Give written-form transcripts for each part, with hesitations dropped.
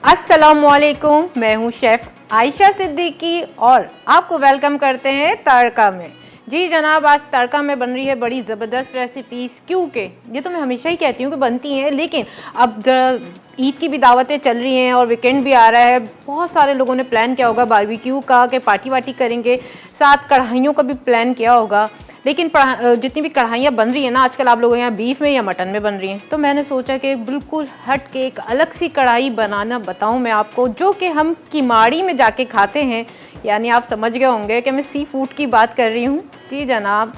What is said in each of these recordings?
अस्सलामुअलैकुम, मैं हूँ शेफ़ आयशा सिद्दीकी और आपको वेलकम करते हैं तड़का में। जी जनाब, आज तड़का में बन रही है बड़ी ज़बरदस्त रेसिपीज़, क्योंकि ये तो मैं हमेशा ही कहती हूँ कि बनती हैं, लेकिन अब ईद की भी दावतें चल रही हैं और वीकेंड भी आ रहा है। बहुत सारे लोगों ने प्लान किया होगा बारबेक्यू का, कि पार्टी वार्टी करेंगे, साथ कढ़ाइयों का भी प्लान किया होगा। लेकिन जितनी भी कढ़ाइयाँ बन रही हैं ना आजकल, आप लोगों के यहाँ बीफ में या मटन में बन रही हैं, तो मैंने सोचा कि बिल्कुल हट के एक अलग सी कढ़ाई बनाना बताऊं मैं आपको, जो कि हम किमाड़ी में जाके खाते हैं। यानी आप समझ गए होंगे कि मैं सी फूड की बात कर रही हूँ। जी जनाब,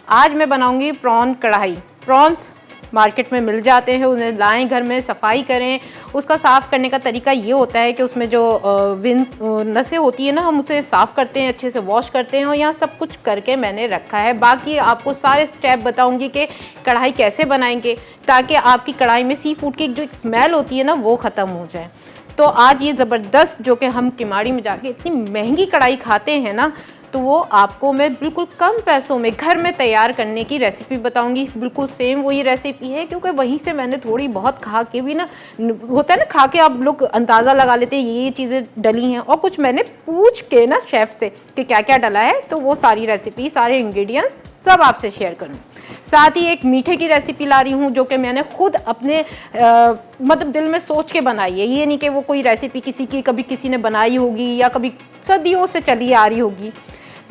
आज मैं बनाऊँगी प्रॉन कढ़ाई। प्रॉन्स मार्केट में मिल जाते हैं, उन्हें लाएं, घर में सफाई करें। उसका साफ़ करने का तरीका ये होता है कि उसमें जो विंस नसें होती है ना, हम उसे साफ़ करते हैं, अच्छे से वॉश करते हैं, और यहाँ सब कुछ करके मैंने रखा है। बाकी आपको सारे स्टेप बताऊंगी कि कढ़ाई कैसे बनाएंगे, ताकि आपकी कढ़ाई में सी फूड की जो एक स्मेल होती है ना, वो ख़त्म हो जाए। तो आज ये ज़बरदस्त, जो कि हम किमाड़ी में जाके इतनी महंगी कढ़ाई खाते हैं ना, तो वो आपको मैं बिल्कुल कम पैसों में घर में तैयार करने की रेसिपी बताऊंगी। बिल्कुल सेम वही रेसिपी है, क्योंकि वहीं से मैंने थोड़ी बहुत खा के भी ना, होता है ना, खा के आप लोग अंदाज़ा लगा लेते हैं ये चीज़ें डली हैं, और कुछ मैंने पूछ के ना शेफ़ से कि क्या क्या डला है, तो वो सारी रेसिपी, सारे इंग्रेडिएंट्स सब आपसे शेयर करूँ। साथ ही एक मीठे की रेसिपी ला रही हूँ, जो कि मैंने खुद अपने मतलब दिल में सोच के बनाई है। ये नहीं कि वो कोई रेसिपी किसी की कभी किसी ने बनाई होगी या कभी सदियों से चली आ रही होगी।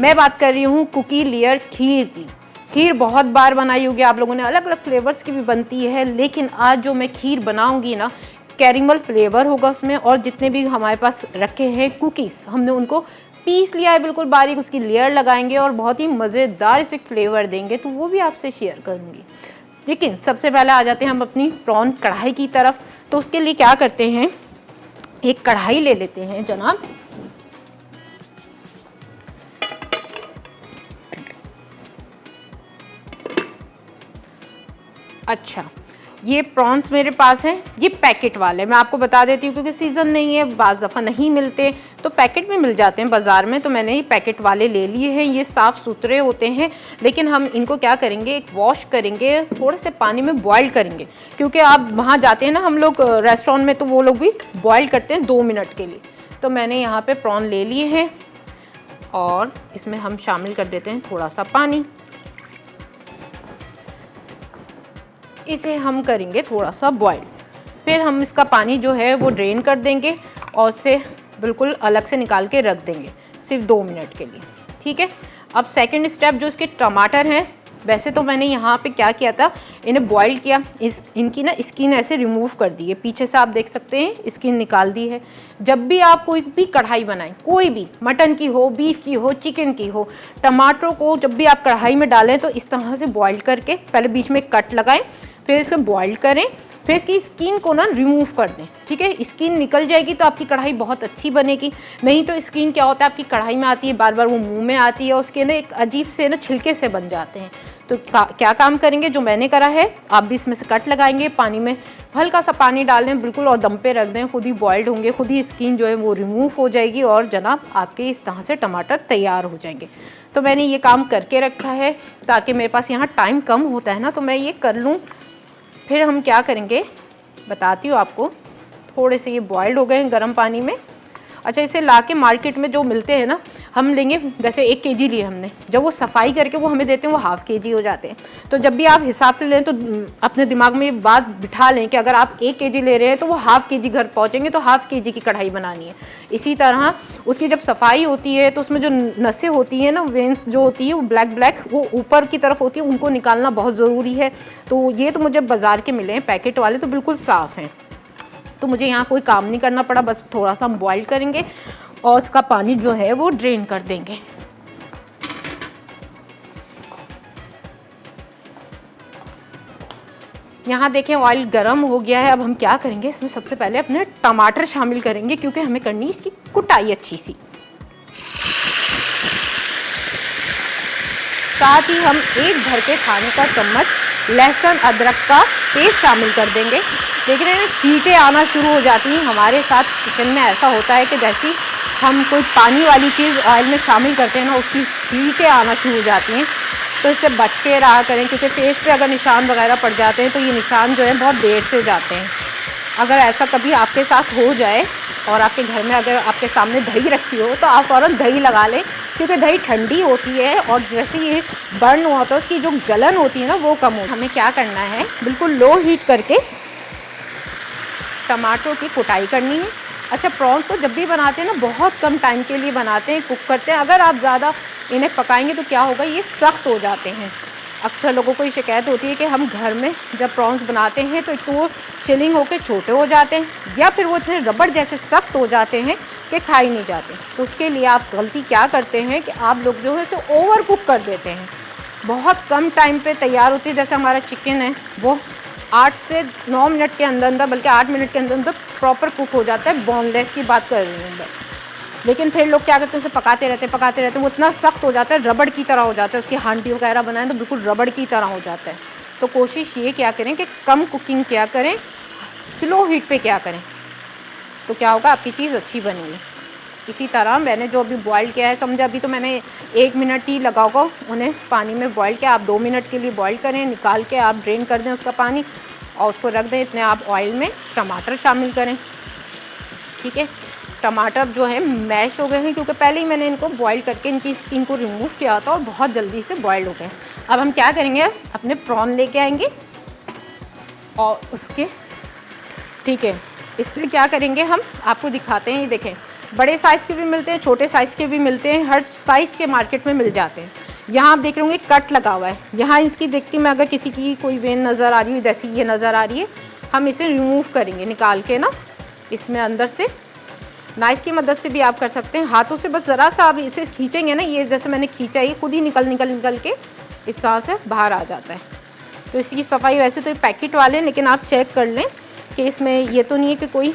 मैं बात कर रही हूँ कुकी लेयर खीर की। खीर बहुत बार बनाई होगी आप लोगों ने, अलग अलग फ्लेवर्स की भी बनती है, लेकिन आज जो मैं खीर बनाऊँगी ना, कैरेमल फ्लेवर होगा उसमें, और जितने भी हमारे पास रखे हैं कुकीज़, हमने उनको पीस लिया है बिल्कुल बारीक, उसकी लेयर लगाएंगे और बहुत ही मज़ेदार इसे फ्लेवर देंगे, तो वो भी आपसे शेयर करूँगी। लेकिन सबसे पहले आ जाते हैं हम अपनी प्रॉन कढ़ाई की तरफ। तो उसके लिए क्या करते हैं, एक कढ़ाई ले लेते हैं जनाब। अच्छा, ये प्रॉन्स मेरे पास हैं, ये पैकेट वाले, मैं आपको बता देती हूँ क्योंकि सीज़न नहीं है, बाज़ दफ़ा नहीं मिलते, तो पैकेट में मिल जाते हैं बाज़ार में। तो मैंने ये पैकेट वाले ले लिए हैं। ये साफ़ सुथरे होते हैं, लेकिन हम इनको क्या करेंगे, एक वॉश करेंगे, थोड़े से पानी में बॉयल करेंगे, क्योंकि आप वहाँ जाते हैं ना, हम लोग रेस्टोरेंट में, तो वो लोग भी बॉयल करते हैं 2 मिनट के लिए। तो मैंने यहाँ पर प्रॉन ले लिए हैं और इसमें हम शामिल कर देते हैं थोड़ा सा पानी। इसे हम करेंगे थोड़ा सा बॉयल, फिर हम इसका पानी जो है वो ड्रेन कर देंगे और इसे बिल्कुल अलग से निकाल के रख देंगे सिर्फ 2 मिनट के लिए। ठीक है। अब सेकंड स्टेप, जो इसके टमाटर हैं, वैसे तो मैंने यहाँ पे क्या किया था, इन्हें बॉईल किया, इनकी ना स्किन ऐसे रिमूव कर दी है, पीछे से आप देख सकते हैं स्किन निकाल दी है। जब भी आप कोई भी कढ़ाई बनाएं, कोई भी, मटन की हो, बीफ की हो, चिकन की हो, टमाटरों को जब भी आप कढ़ाई में डालें तो इस तरह से बॉईल करके पहले बीच में कट लगाएं, फिर इसे बॉईल करें, फिर इसकी स्किन को ना रिमूव कर दें। ठीक है, स्किन निकल जाएगी तो आपकी कढ़ाई बहुत अच्छी बनेगी। नहीं तो स्किन क्या होता है, आपकी कढ़ाई में आती है, बार बार वो मुंह में आती है, उसके ना एक अजीब से ना छिलके से बन जाते हैं। तो क्या काम करेंगे, जो मैंने करा है, आप भी इसमें से कट लगाएंगे, पानी में हल्का सा पानी डाल दें बिल्कुल, और दम पे रख दें, खुद ही बॉइल्ड होंगे, खुद ही स्किन जो है वो रिमूव हो जाएगी, और जनाब आपके इस तरह से टमाटर तैयार हो जाएंगे। तो मैंने ये काम करके रखा है, ताकि मेरे पास यहाँ टाइम कम होता है ना, तो मैं ये कर लूँ। फिर हम क्या करेंगे बताती हूँ आपको। थोड़े से ये बॉइल्ड हो गए हैं गर्म पानी में। अच्छा, इसे लाके मार्केट में जो मिलते हैं ना, हम लेंगे, जैसे 1 केजी लिए हमने, जब वो सफाई करके वो हमें देते हैं, वो ½ केजी हो जाते हैं। तो जब भी आप हिसाब से लें तो अपने दिमाग में ये बात बिठा लें कि अगर आप 1 केजी ले रहे हैं तो वो ½ केजी घर पहुँचेंगे, तो ½ केजी की कढ़ाई बनानी है। इसी तरह उसकी जब सफाई होती है तो उसमें जो नसें होती हैं ना, वेंस जो होती है वो ब्लैक वो ऊपर की तरफ होती है, उनको निकालना बहुत ज़रूरी है। तो ये तो मुझे बाज़ार के मिले हैं पैकेट वाले, तो बिल्कुल साफ़ हैं, तो मुझे यहाँ कोई काम नहीं करना पड़ा, बस थोड़ा सा हम बॉईल करेंगे और उसका पानी जो है वो ड्रेन कर देंगे। यहाँ देखें ऑयल गरम हो गया है। अब हम क्या करेंगे, इसमें सबसे पहले अपने टमाटर शामिल करेंगे, क्योंकि हमें करनी इसकी कुटाई अच्छी सी। साथ ही हम 1 भर के खाने का चम्मच लहसुन अदरक का पेस्ट शामिल कर देंगे। देख रहे हैं छींटे आना शुरू हो जाती हैं। हमारे साथ किचन में ऐसा होता है कि जैसी हम कोई पानी वाली चीज़ ऑयल में शामिल करते हैं ना, उसकी छींटे आना शुरू हो जाती हैं। तो इससे बच के रहा करें, क्योंकि फेस पे अगर निशान वगैरह पड़ जाते हैं तो ये निशान जो है बहुत देर से जाते हैं। अगर ऐसा कभी आपके साथ हो जाए और आपके घर में अगर आपके सामने दही रखी हो तो आप फ़ौरन दही लगा लें, क्योंकि दही ठंडी होती है और जैसे ये बर्न हुआ तो उसकी जो जलन होती है ना वो कम हो। हमें क्या करना है, बिल्कुल लो हीट करके टमाटरों की कुटाई करनी है। अच्छा, प्रॉन्स को जब भी बनाते हैं ना बहुत कम टाइम के लिए बनाते हैं, कुक करते हैं। अगर आप ज़्यादा इन्हें पकाएंगे तो क्या होगा, ये सख्त हो जाते हैं। अक्सर लोगों को ये शिकायत होती है कि हम घर में जब प्रॉन्स बनाते हैं तो एक तो वो शिलिंग होकर छोटे हो जाते हैं या फिर वो इतने रबड़ जैसे सख्त हो जाते हैं कि खा ही नहीं जाते। तो उसके लिए आप गलती क्या करते हैं कि आप लोग जो है तो ओवर कुक कर देते हैं। बहुत कम टाइम पे तैयार होती है। जैसे हमारा चिकन है वो 8 से 9 मिनट के अंदर अंदर, बल्कि 8 मिनट के अंदर अंदर प्रॉपर कुक हो जाता है। बोनलेस की बात कर रही हूँ मैं। लेकिन फिर लोग क्या करते हैं, उसे पकाते रहते हैं, वो इतना सख्त हो जाता है, रबड़ की तरह हो जाता है। उसकी हांडी वगैरह बनाएं तो बिल्कुल रबड़ की तरह हो जाता है। तो कोशिश ये क्या करें कि कम कुकिंग क्या करें, स्लो हीट पे क्या करें, तो क्या होगा, आपकी चीज़ अच्छी बनेगी। इसी तरह मैंने जो अभी बॉयल किया है, समझा अभी तो मैंने 1 मिनट ही लगा होगा उन्हें पानी में बॉयल किया। आप 2 मिनट के लिए बॉयल करें, निकाल के आप ड्रेन कर दें उसका पानी और उसको रख दें। इतने आप ऑयल में टमाटर शामिल करें। ठीक है, टमाटर जो है मैश हो गए हैं क्योंकि पहले ही मैंने इनको बॉईल करके इनकी स्किन को रिमूव किया था और बहुत जल्दी से बॉईल हो गए। अब हम क्या करेंगे, अपने प्रॉन लेके आएंगे और उसके, ठीक है, इसमें क्या करेंगे हम आपको दिखाते हैं। ये देखें, बड़े साइज़ के भी मिलते हैं, छोटे साइज़ के भी मिलते हैं, हर साइज़ के मार्केट में मिल जाते हैं। यहाँ आप देख रहे होंगे कट लगा हुआ है। यहाँ इसकी देखती मैं, अगर किसी की कोई वेन नज़र आ रही है जैसी ये नज़र आ रही है, हम इसे रिमूव करेंगे निकाल के ना। इसमें अंदर से नाइफ़ की मदद से भी आप कर सकते हैं, हाथों से बस ज़रा सा आप इसे खींचेंगे ना, ये जैसे मैंने खींचा, ये खुद ही निकल के इस तरह से बाहर आ जाता है। तो इसकी सफाई वैसे तो ये पैकेट वाले, लेकिन आप चेक कर लें कि इसमें ये तो नहीं है कि कोई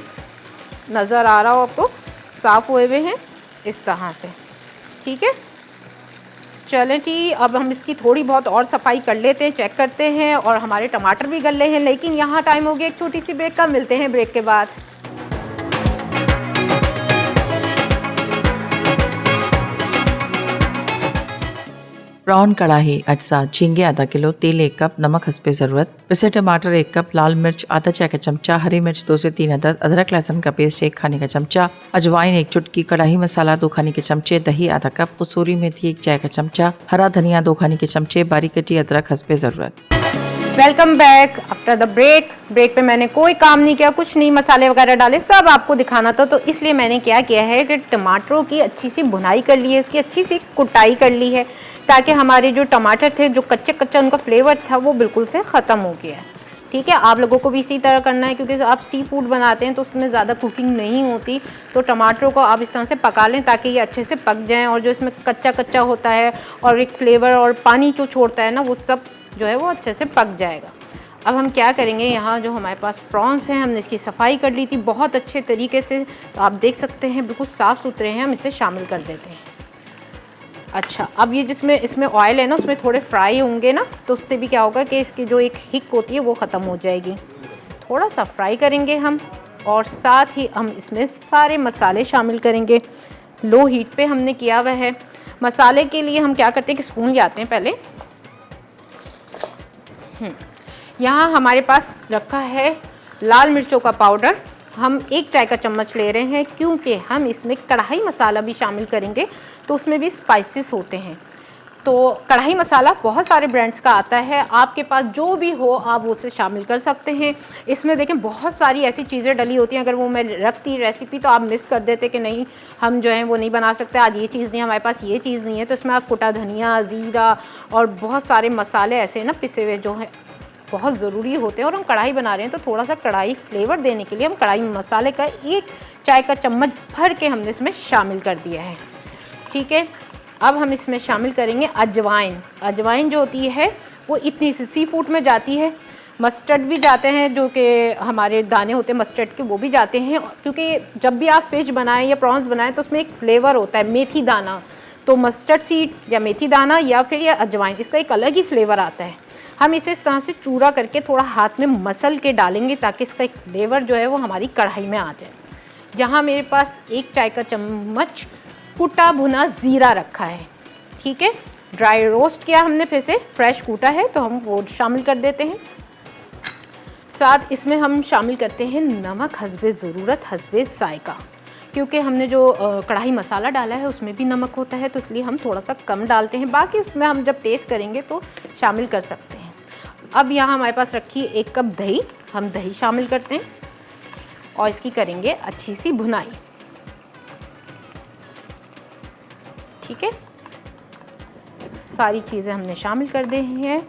नज़र आ रहा हो आपको, साफ़ हुए हुए हैं इस तरह से। ठीक है, चलें जी, अब हम इसकी थोड़ी बहुत और सफाई कर लेते हैं, चेक करते हैं। और हमारे टमाटर भी गले हैं, लेकिन यहाँ टाइम हो गया एक छोटी सी ब्रेक का। मिलते हैं ब्रेक के बाद। प्रॉन कढ़ाई, अटसा, झींगे आधा किलो, तेल 1 कप, नमक हस्बे ज़रूरत, पिसे टमाटर 1 कप, लाल मिर्च आधा चाय का चमचा, हरी मिर्च 2 से 3 अदद, अदरक लहसुन का पेस्ट 1 खाने का चमचा, अजवाइन 1 चुटकी, कढ़ाई मसाला 2 खाने के चमचे, दही आधा कप, कसूरी मेथी 1 चाय का चमचा, हरा धनिया 2 खाने के चमचे, बारीक कटी अदरक हस्बे ज़रूरत। Welcome back after the break. Break पे मैंने कोई काम नहीं किया, कुछ नहीं मसाले वगैरह डाले, सब आपको दिखाना था। तो इसलिए मैंने क्या किया है कि टमाटरों की अच्छी सी भुनाई कर ली है, उसकी अच्छी सी कुटाई कर ली है, ताकि हमारे जो टमाटर थे, जो कच्चा उनका फ्लेवर था, वो बिल्कुल से ख़त्म हो गया है। ठीक है, आप लोगों को भी इसी तरह करना है, क्योंकि आप सी फूड बनाते हैं तो उसमें ज़्यादा कुकिंग नहीं होती। तो टमाटरों को आप इस तरह से पका लें ताकि ये अच्छे से पक जाएँ, और जो इसमें कच्चा होता है और एक फ्लेवर और पानी जो छोड़ता है ना, वो सब जो है वो अच्छे से पक जाएगा। अब हम क्या करेंगे, यहाँ जो हमारे पास प्रॉन्स हैं, हमने इसकी सफाई कर ली थी बहुत अच्छे तरीके से, तो आप देख सकते हैं बिल्कुल साफ़ सुथरे हैं। हम इसे शामिल कर देते हैं। अच्छा, अब ये जिसमें इसमें ऑयल है ना, उसमें थोड़े फ्राई होंगे ना, तो उससे भी क्या होगा कि इसकी जो एक हिक होती है वो ख़त्म हो जाएगी। थोड़ा सा फ्राई करेंगे हम, और साथ ही हम इसमें सारे मसाले शामिल करेंगे। लो हीट पे हमने किया हुआ है। मसाले के लिए हम क्या करते हैं कि स्पून ले आते हैं पहले। यहाँ हमारे पास रखा है लाल मिर्चों का पाउडर, हम 1 चाय का चम्मच ले रहे हैं, क्योंकि हम इसमें कढ़ाई मसाला भी शामिल करेंगे तो उसमें भी स्पाइसेस होते हैं। तो कढ़ाई मसाला बहुत सारे ब्रांड्स का आता है, आपके पास जो भी हो आप उसे शामिल कर सकते हैं। इसमें देखें बहुत सारी ऐसी चीज़ें डली होती हैं, अगर वो मैं रखती रेसिपी तो आप मिस कर देते कि नहीं हम जो है वो नहीं बना सकते, आज ये चीज़ नहीं, हमारे पास ये चीज़ नहीं है। तो इसमें आप कुटा धनिया, ज़ीरा और बहुत सारे मसाले ऐसे ना पिसे हुए जो हैं बहुत ज़रूरी होते हैं। और हम कढ़ाई बना रहे हैं तो थोड़ा सा कढ़ाई फ्लेवर देने के लिए हम कढ़ाई मसाले का 1 चाय का चम्मच भर के हमने इसमें शामिल कर दिया है। ठीक है, अब हम इसमें शामिल करेंगे अजवाइन। अजवाइन जो होती है वो इतनी सी फूड में जाती है, मस्टर्ड भी जाते हैं, जो कि हमारे दाने होते हैं मस्टर्ड के, वो भी जाते हैं। क्योंकि जब भी आप फिश बनाएं या प्रॉन्स बनाएं तो उसमें एक फ्लेवर होता है, मेथी दाना। तो मस्टर्ड सीड या मेथी दाना या फिर या अजवाइन, इसका एक अलग ही फ्लेवर आता है। हम इसे इस तरह से चूरा करके थोड़ा हाथ में मसल के डालेंगे ताकि इसका एक फ्लेवर जो है वो हमारी कढ़ाई में आ जाए। यहाँ मेरे पास 1 चाय का चम्मच कुटा भुना ज़ीरा रखा है। ठीक है, ड्राई रोस्ट किया हमने, फिर से फ्रेश कूटा है तो हम वो शामिल कर देते हैं। साथ इसमें हम शामिल करते हैं नमक हस्बे ज़रूरत हस्बे जायका, क्योंकि हमने जो कढ़ाई मसाला डाला है उसमें भी नमक होता है, तो इसलिए हम थोड़ा सा कम डालते हैं। बाकी उसमें हम जब टेस्ट करेंगे तो शामिल कर सकते हैं। अब यहाँ हमारे पास रखी 1 कप दही, हम दही शामिल करते हैं और इसकी करेंगे अच्छी सी भुनाई। ठीक है, सारी चीज़ें हमने शामिल कर दी हैं।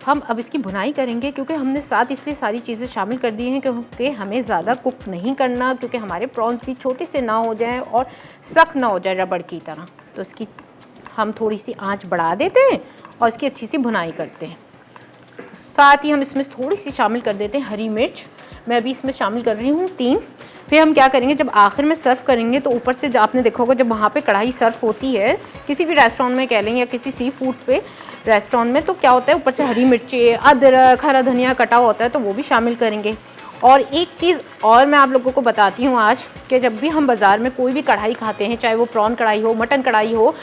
हम अब इसकी भुनाई करेंगे, क्योंकि हमने साथ इसलिए सारी चीज़ें शामिल कर दी हैं क्योंकि हमें ज़्यादा कुक नहीं करना, क्योंकि हमारे प्रॉन्स भी छोटे से ना हो जाएं और सख्त ना हो जाए रबड़ की तरह। तो इसकी हम थोड़ी सी आंच बढ़ा देते हैं और इसकी अच्छी सी भुनाई करते हैं। साथ ही हम इसमें थोड़ी सी शामिल कर देते हैं हरी मिर्च, मैं अभी इसमें शामिल कर रही हूँ 3। फिर हम क्या करेंगे, जब आखिर में सर्व करेंगे तो ऊपर से आपने देखा होगा जब वहाँ पे कढ़ाई सर्व होती है किसी भी रेस्टोरेंट में कह लें या किसी सी फूड पे रेस्टोरेंट में, तो क्या होता है ऊपर से हरी मिर्ची, अदरक, हरा धनिया कटा होता है, तो वो भी शामिल करेंगे। और एक चीज़ और मैं आप लोगों को बताती हूँ आज, कि जब भी हम बाज़ार में कोई भी कढ़ाई खाते हैं, चाहे वो प्रॉन कढ़ाई हो, मटन कढ़ाई हो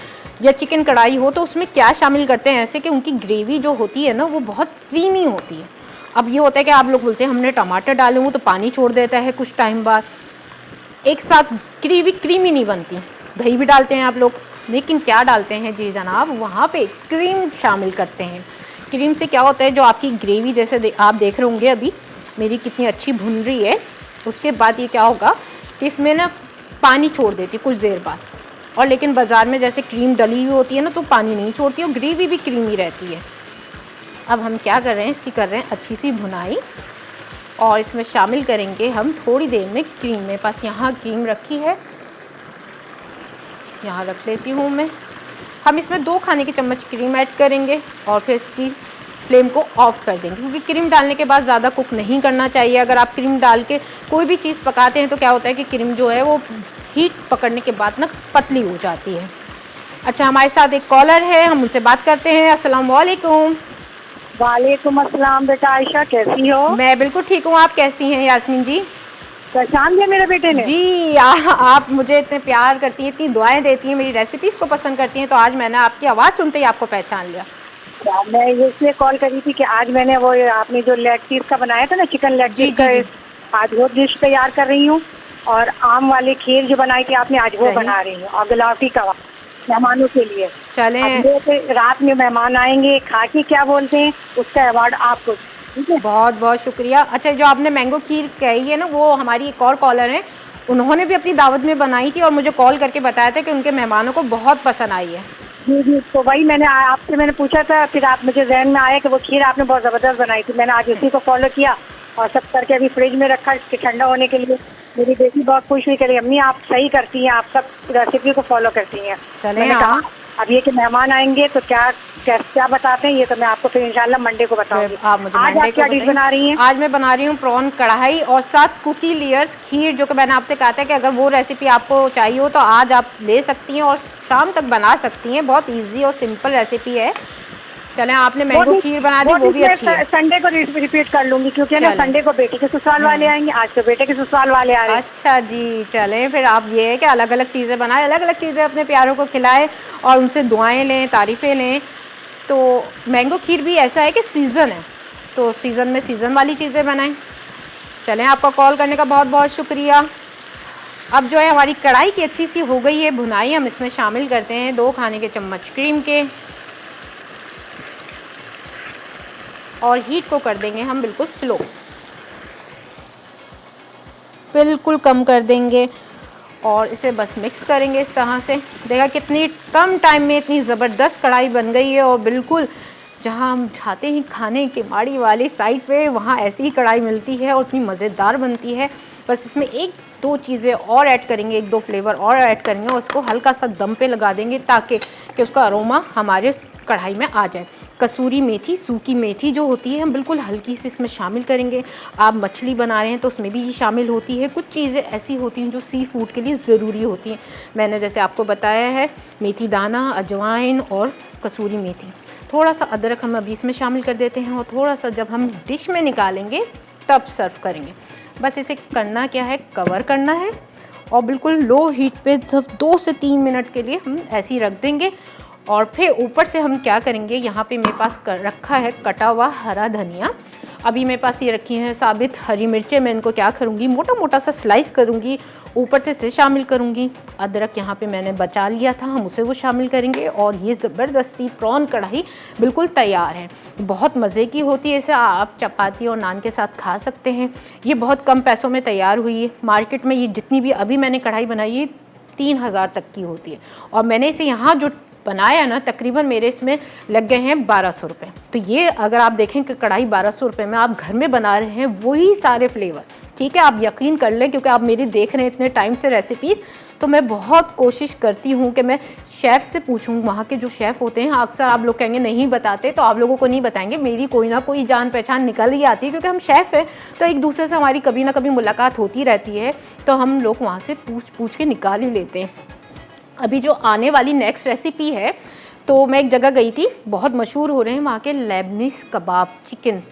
या चिकन कढ़ाई हो, तो उसमें क्या शामिल करते हैं ऐसे कि उनकी ग्रेवी जो होती है ना वो बहुत क्रीमी होती है। अब ये होता है कि आप लोग बोलते हैं हमने टमाटर डाले हुए तो पानी छोड़ देता है कुछ टाइम बाद, एक साथ ग्रेवी क्रीमी नहीं बनती। दही भी डालते हैं आप लोग, लेकिन क्या डालते हैं जी जनाब, वहाँ पे क्रीम शामिल करते हैं। क्रीम से क्या होता है, जो आपकी ग्रेवी जैसे आप देख रहे होंगे अभी मेरी कितनी अच्छी भुन रही है, उसके बाद ये क्या होगा कि इसमें ना पानी छोड़ देती कुछ देर बाद। और लेकिन बाज़ार में जैसे क्रीम डली हुई होती है ना तो पानी नहीं छोड़ती और ग्रेवी भी क्रीमी रहती है। अब हम क्या कर रहे हैं, इसकी कर रहे हैं अच्छी सी भुनाई और इसमें शामिल करेंगे हम थोड़ी देर में क्रीम। मेरे पास यहाँ क्रीम रखी है, यहाँ रख लेती हूँ मैं। हम इसमें 2 खाने के चम्मच क्रीम ऐड करेंगे और फिर इसकी फ्लेम को ऑफ कर देंगे, क्योंकि क्रीम डालने के बाद ज़्यादा कुक नहीं करना चाहिए। अगर आप क्रीम डाल के कोई भी चीज़ पकाते हैं तो क्या होता है कि क्रीम जो है वो हीट पकड़ने के बाद ना पतली हो जाती है। अच्छा, हमारे साथ एक कॉलर है, हम उनसे बात करते हैं। अस्सलाम वालेकुम। वालेकुम अस्सलाम। बेटा आयशा कैसी हो? मैं बिल्कुल ठीक हूँ, आप कैसी हैं यास्मीन जी? पहचान लिया मेरे बेटे ने? जी, आप मुझे इतने प्यार करती हैं, इतनी दुआएं देती हैं, मेरी रेसिपीज़ को पसंद करती हैं, तो आज मैंने आपकी आवाज़ सुनते ही आपको पहचान लिया। मैं इसलिए कॉल करी थी कि आज मैंने वो आपने जो लेग पीस का बनाया था ना, चिकन लेग पीस का, आज वो डिश तैयार कर रही हूँ। और आम वाले खीर जो बनाई थी आपने, आज वो बना रही हूँ। और गुलावटी कबाब मेहमानों के लिए। चलें, रात में मेहमान आएंगे, खा के क्या बोलते हैं उसका अवार्ड आपको। ठीक है, बहुत बहुत शुक्रिया। अच्छा, जो आपने मैंगो खीर कही है ना, वो हमारी एक और कॉलर है, उन्होंने भी अपनी दावत में बनाई थी और मुझे कॉल करके बताया था कि उनके मेहमानों को बहुत पसंद आई है। जी जी, तो वही मैंने आपसे मैंने पूछा था, फिर आप मुझे जहन में आया कि वो खीर आपने बहुत ज़बरदस्त बनाई थी। मैंने आज उसी को फॉलो किया और सब करके अभी फ्रिज में रखा कि ठंडा होने के लिए। मेरी बेटी बहुत खुश हुई, करी अम्मी आप सही करती हैं, आप सब रेसिपी को फॉलो करती हैं। मैंने कहा अब ये कि मेहमान आएंगे तो क्या बताते हैं, ये तो मैं आपको फिर इंशाल्लाह मंडे को बताऊंगी। आप मुझे आज आप क्या डिश बना रही हैं? आज मैं बना रही हूँ प्रॉन कढ़ाई और साथ कुकी लेयर्स खीर, जो कि मैंने आपसे कहा था कि अगर वो रेसिपी आपको चाहिए हो तो आज आप ले सकती हैं और शाम तक बना सकती हैं। बहुत इजी और सिंपल रेसिपी है। चलें, आपने मैंगो खीर बना दी, वो भी अच्छी है। संडे को रिपीट कर लूंगी, क्योंकि ना संडे को बेटे के ससुराल वाले आएंगे, आज तो बेटे के ससुराल वाले आ रहे हैं। अच्छा जी, चलें फिर आप ये है कि अलग अलग चीज़ें बनाएं, अलग अलग चीज़ें अपने प्यारों को खिलाएं और उनसे दुआएं लें, तारीफ़ें लें। तो मैंगो खीर भी ऐसा है कि सीज़न है, तो सीज़न में सीज़न वाली चीज़ें बनाएं। चलें, आपका कॉल करने का बहुत बहुत शुक्रिया। अब जो है हमारी कढ़ाई की अच्छी सी हो गई है भुनाई, हम इसमें शामिल करते हैं 2 खाने के चम्मच क्रीम के और हीट को कर देंगे हम बिल्कुल स्लो, बिल्कुल कम कर देंगे और इसे बस मिक्स करेंगे इस तरह से। देखा कितनी कम टाइम में इतनी ज़बरदस्त कढ़ाई बन गई है और बिल्कुल जहाँ हम चाहते हैं खाने के माड़ी वाली साइड पे वहाँ ऐसी ही कढ़ाई मिलती है और इतनी मज़ेदार बनती है। बस इसमें 1-2 चीज़ें और ऐड करेंगे, 1-2 फ्लेवर और ऐड करेंगे और उसको हल्का सा दम पे लगा देंगे ताकि उसका अरोमा हमारे कढ़ाई में आ जाए। कसूरी मेथी, सूखी मेथी जो होती है हम बिल्कुल हल्की सी इसमें शामिल करेंगे। आप मछली बना रहे हैं तो उसमें भी ये शामिल होती है। कुछ चीज़ें ऐसी होती हैं जो सी फूड के लिए ज़रूरी होती हैं। मैंने जैसे आपको बताया है, मेथी दाना, अजवाइन और कसूरी मेथी। थोड़ा सा अदरक हम अभी इसमें शामिल कर देते हैं और थोड़ा सा जब हम डिश में निकालेंगे तब सर्व करेंगे। बस इसे करना क्या है, कवर करना है और बिल्कुल लो हीट पे 2 से 3 मिनट के लिए हम ऐसे ही रख देंगे। और फिर ऊपर से हम क्या करेंगे, यहाँ पे मेरे पास रखा है कटा हुआ हरा धनिया अभी मेरे पास ये रखी हैं साबित हरी मिर्चें। मैं इनको क्या करूँगी, मोटा मोटा सा स्लाइस करूँगी, ऊपर से शामिल करूँगी। अदरक यहाँ पे मैंने बचा लिया था, हम उसे वो शामिल करेंगे। और ये ज़बरदस्ती प्रॉन कढ़ाई बिल्कुल तैयार है। बहुत मज़े की होती है, इसे आप चपाती और नान के साथ खा सकते हैं। ये बहुत कम पैसों में तैयार हुई है। मार्केट में ये जितनी भी अभी मैंने कढ़ाई बनाई है 3000 तक की होती है, और मैंने इसे यहाँ जो बनाया ना, तकरीबन मेरे इसमें लग गए हैं 1200 रुपये। तो ये अगर आप देखें कि कढ़ाई 1200 रुपये में आप घर में बना रहे हैं वही सारे फ्लेवर, ठीक है, आप यकीन कर लें, क्योंकि आप मेरी देख रहे हैं इतने टाइम से रेसिपीज़, तो मैं बहुत कोशिश करती हूँ कि मैं शेफ़ से पूछूँ। वहाँ के जो शेफ़ होते हैं, अक्सर आप लोग कहेंगे नहीं बताते, तो आप लोगों को नहीं बताएंगे, मेरी कोई ना कोई जान पहचान निकल ही आती है, क्योंकि हम शेफ़ हैं तो एक दूसरे से हमारी कभी ना कभी मुलाकात होती रहती है, तो हम लोग वहाँ से पूछ के निकाल ही लेते हैं। अभी जो आने वाली नेक्स्ट रेसिपी है, तो मैं एक जगह गई थी, बहुत मशहूर हो रहे हैं वहाँ के लेबनीज़ कबाब चिकन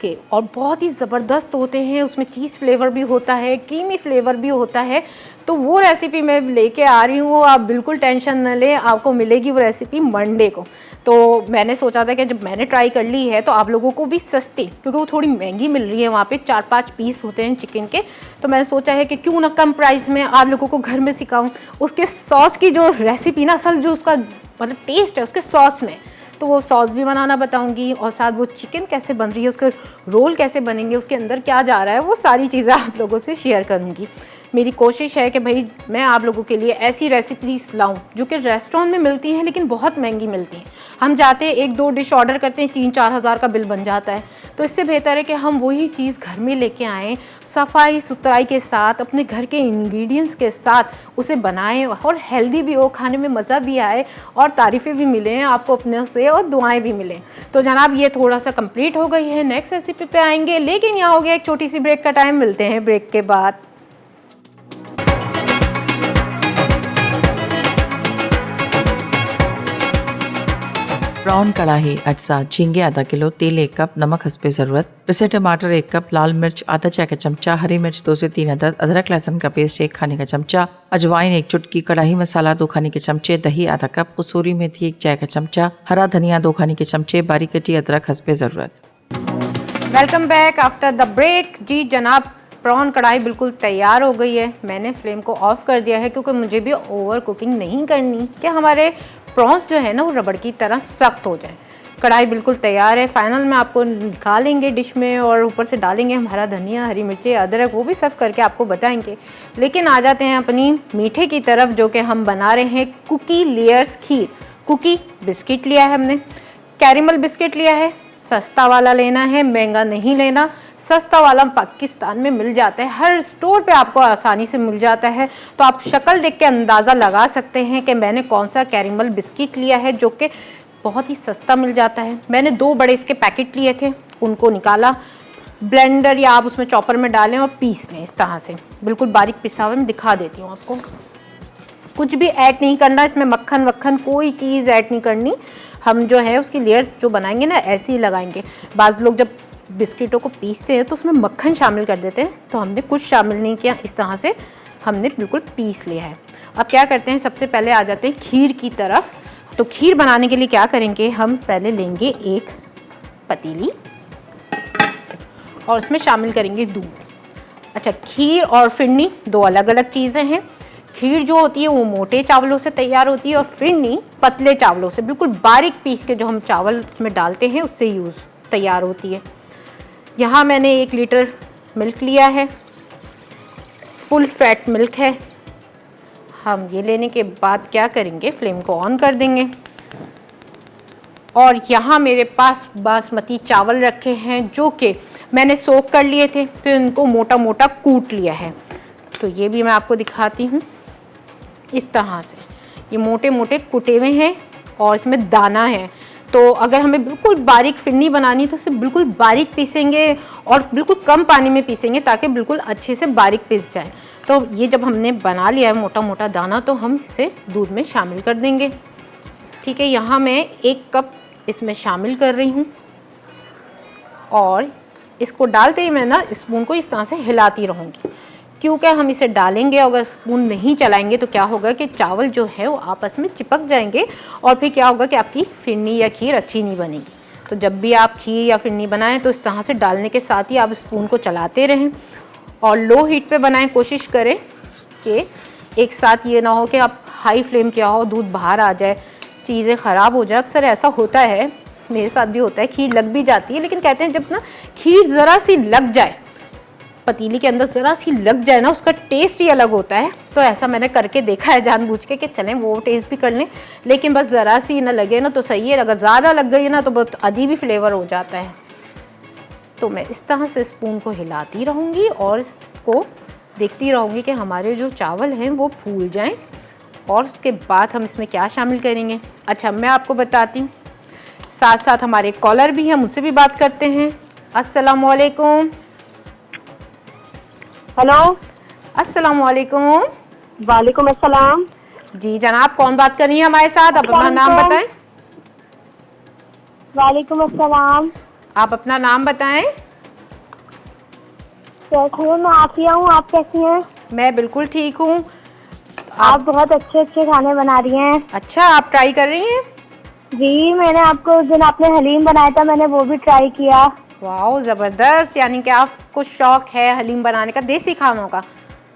के, और बहुत ही ज़बरदस्त होते हैं। उसमें चीज़ फ्लेवर भी होता है, क्रीमी फ्लेवर भी होता है। तो वो रेसिपी मैं लेके आ रही हूँ, आप बिल्कुल टेंशन न लें, आपको मिलेगी वो रेसिपी मंडे को। तो मैंने सोचा था कि जब मैंने ट्राई कर ली है तो आप लोगों को भी सस्ती, क्योंकि वो थोड़ी महंगी मिल रही है, वहाँ पे 4-5 पीस होते हैं चिकन के, तो मैंने सोचा है कि क्यों ना कम प्राइस में आप लोगों को घर में सिखाऊं। उसके सॉस की जो रेसिपी ना, असल जो उसका मतलब टेस्ट है उसके सॉस में, तो वो सॉस भी बनाना बताऊंगी, और साथ वो चिकन कैसे बन रही है, उसके रोल कैसे बनेंगे, उसके अंदर क्या जा रहा है, वो सारी चीज़ें आप लोगों से शेयर करूंगी। मेरी कोशिश है कि भाई मैं आप लोगों के लिए ऐसी रेसिपीज़ लाऊं जो कि रेस्टोरेंट में मिलती हैं लेकिन बहुत महंगी मिलती हैं। हम जाते हैं 1-2 डिश ऑर्डर करते हैं, 3-4 हज़ार का बिल बन जाता है। तो इससे बेहतर है कि हम वही चीज़ घर में लेके आएँ, सफाई सुथराई के साथ, अपने घर के इंग्रेडिएंट्स के साथ उसे बनाएं, और हेल्दी भी हो, खाने में मज़ा भी आए, और तारीफ़ें भी मिलें आपको अपने से, और दुआएं भी मिलें। तो जनाब ये थोड़ा सा कंप्लीट हो गई है, नेक्स्ट रेसिपी पे आएंगे, लेकिन यहाँ हो गया एक छोटी सी ब्रेक का टाइम। मिलते हैं ब्रेक के बाद। प्रॉन कढ़ाई अटसा, झींगे आधा किलो, तेल 1 कप, नमक हस्बे ज़रूरत, पिसे टमाटर 1 कप, लाल मिर्च आधा चाय का चमचा, हरी मिर्च 2 से 3 अदद, अदरक लहसुन का पेस्ट 1 खाने का चमचा, अजवाइन 1 चुटकी, कढ़ाई मसाला 2 खाने के चमचे, दही आधा कप, कसूरी मेथी 1 चाय का चमचा, हरा धनिया 2 खाने के चमचे, बारीक कटी अदरक हस्बे ज़रूरत। Welcome back after the break. जी जनाब, प्रॉन कढ़ाई बिल्कुल तैयार हो गई है। मैंने फ्लेम को ऑफ कर दिया है, क्योंकि मुझे भी ओवर कुकिंग नहीं करनी कि हमारे प्रॉन्स जो है ना वो रबड़ की तरह सख्त हो जाए। कढ़ाई बिल्कुल तैयार है। फाइनल में आपको निकालेंगे डिश में, और ऊपर से डालेंगे हम हरा धनिया, हरी मिर्ची, अदरक, वो भी सर्व करके आपको बताएंगे। लेकिन आ जाते हैं अपनी मीठे की तरफ, जो कि हम बना रहे हैं कुकी लेयर्स खीर। कुकी बिस्किट लिया है हमने, कैरेमल बिस्किट लिया है, सस्ता वाला लेना है, महंगा नहीं लेना। सस्ता वाला पाकिस्तान में मिल जाता है, हर स्टोर पे आपको आसानी से मिल जाता है। तो आप शक्ल देख के अंदाज़ा लगा सकते हैं कि मैंने कौन सा कैरेमल बिस्किट लिया है, जो कि बहुत ही सस्ता मिल जाता है। मैंने 2 बड़े इसके पैकेट लिए थे, उनको निकाला, ब्लेंडर या आप उसमें चॉपर में डालें और पीस लें इस तरह से, बिल्कुल बारीक पिसा हुआ। मैं दिखा देती हूँ आपको, कुछ भी ऐड नहीं करना इसमें, मक्खन वक्खन कोई चीज़ ऐड नहीं करनी। हम जो है उसकी लेयर्स जो बनाएंगे ना ऐसे ही लगाएंगे। बाज़ लोग जब बिस्किटों को पीसते हैं तो उसमें मक्खन शामिल कर देते हैं, तो हमने कुछ शामिल नहीं किया, इस तरह से हमने बिल्कुल पीस लिया है। अब क्या करते हैं, सबसे पहले आ जाते हैं खीर की तरफ। तो खीर बनाने के लिए क्या करेंगे, हम पहले लेंगे एक पतीली और उसमें शामिल करेंगे दूध। अच्छा, खीर और फिरनी 2 अलग अलग चीज़ें हैं। खीर जो होती है वो मोटे चावलों से तैयार होती है, और फिरनी पतले चावलों से, बिल्कुल बारीक पीस के जो हम चावल उसमें डालते हैं उससे यूज़ तैयार होती है। यहाँ मैंने 1 लीटर मिल्क लिया है, फुल फैट मिल्क है। हम ये लेने के बाद क्या करेंगे, फ्लेम को ऑन कर देंगे। और यहाँ मेरे पास बासमती चावल रखे हैं, जो कि मैंने सोक कर लिए थे, फिर इनको मोटा मोटा कूट लिया है। तो ये भी मैं आपको दिखाती हूँ, इस तरह से ये मोटे मोटे कुटे हुए हैं, और इसमें दाना है। तो अगर हमें बिल्कुल बारीक फिरनी बनानी है तो इसे बिल्कुल बारीक पीसेंगे, और बिल्कुल कम पानी में पीसेंगे ताकि बिल्कुल अच्छे से बारीक पीस जाए। तो ये जब हमने बना लिया है मोटा मोटा दाना, तो हम इसे दूध में शामिल कर देंगे। ठीक है, यहाँ मैं 1 कप इसमें शामिल कर रही हूँ, और इसको डालते ही मैं ना स्पून को इस तरह से हिलाती रहूँगी, क्योंकि हम इसे डालेंगे, अगर स्पून नहीं चलाएंगे तो क्या होगा कि चावल जो है वो आपस में चिपक जाएंगे, और फिर क्या होगा कि आपकी फिरनी या खीर अच्छी नहीं बनेगी। तो जब भी आप खीर या फिरनी बनाएं तो इस तरह से डालने के साथ ही आप स्पून को चलाते रहें और लो हीट पे बनाएं। कोशिश करें कि एक साथ ये ना हो कि आप हाई फ्लेम किया हो, दूध बाहर आ जाए, चीज़ें ख़राब हो जाए। अक्सर ऐसा होता है, मेरे साथ भी होता है, खीर लग भी जाती है, लेकिन कहते हैं जब ना खीर ज़रा सी लग जाए, पतीली के अंदर ज़रा सी लग जाए ना, उसका टेस्ट ही अलग होता है। तो ऐसा मैंने करके देखा है जानबूझ के कि चलें वो टेस्ट भी कर लें, लेकिन बस ज़रा सी ना लगे ना तो सही है, अगर ज़्यादा लग गई ना तो बहुत अजीब ही फ्लेवर हो जाता है। तो मैं इस तरह से स्पून को हिलाती रहूँगी और इसको देखती रहूँगी कि हमारे जो चावल हैं वो फूल जाएं। और उसके बाद हम इसमें क्या शामिल करेंगे, अच्छा मैं आपको बताती हूँ। साथ साथ हमारे कॉलर भी हैं, मुझसे भी बात करते हैं। अस्सलाम वालेकुम। हेलो, अस्सलाम वालेकुम। वालेकुम अस्सलाम। जी जनाब, कौन बात कर रही है हमारे साथ? आप अपना नाम बताएं। वालेकुम अस्सलाम। आप अपना नाम बताएं। कैसी हूँ मैं? आफिया हूँ, आप कैसी हैं? मैं बिल्कुल ठीक हूँ। आप बहुत अच्छे अच्छे खाने बना रही हैं। अच्छा, आप ट्राई कर रही हैं? जी, मैंने आपको उस दिन आपने हलीम बनाया था, मैंने वो भी ट्राई किया। वाह ज़बरदस्त, यानी कि आपको शौक है हलीम बनाने का, देसी खानों का।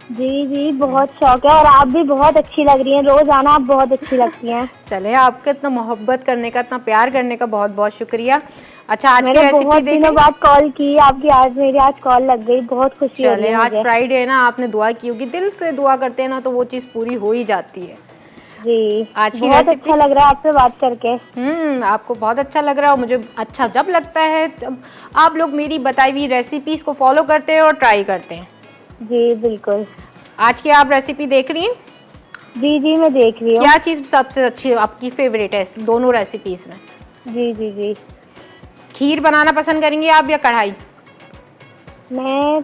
जी जी, बहुत शौक है और आप भी बहुत अच्छी लग रही हैं, रोज आना, आप बहुत अच्छी लगती हैं। चले, आपका इतना मोहब्बत करने का, इतना प्यार करने का बहुत बहुत शुक्रिया। अच्छा, आज की मैंने रेसिपी बहुत देखें। दिनों बाद कॉल की आपकी, आज मेरी आज कॉल लग गई, बहुत खुशी हो रही चले, है आज मुझे। फ्राइडे है ना, आपने दुआ की होगी, दिल से दुआ करते हैं ना तो वो चीज़ पूरी हो ही जाती है। जी, आज की बहुत रेसिपी। अच्छा लग रहा है आपसे बात करके। आपको बहुत अच्छा लग रहा है, मुझे अच्छा जब लगता है तब आप लोग मेरी बताई हुई रेसिपीज़ को फॉलो करते हैं और ट्राई करते हैं। जी बिल्कुल। आज की आप रेसिपी देख रही हैं? जी जी, मैं देख रही हूँ। क्या चीज़ सबसे अच्छी आपकी फेवरेट है दोनों रेसिपीज़ में? जी जी जी, खीर बनाना पसंद करेंगी आप या कढ़ाई? मैं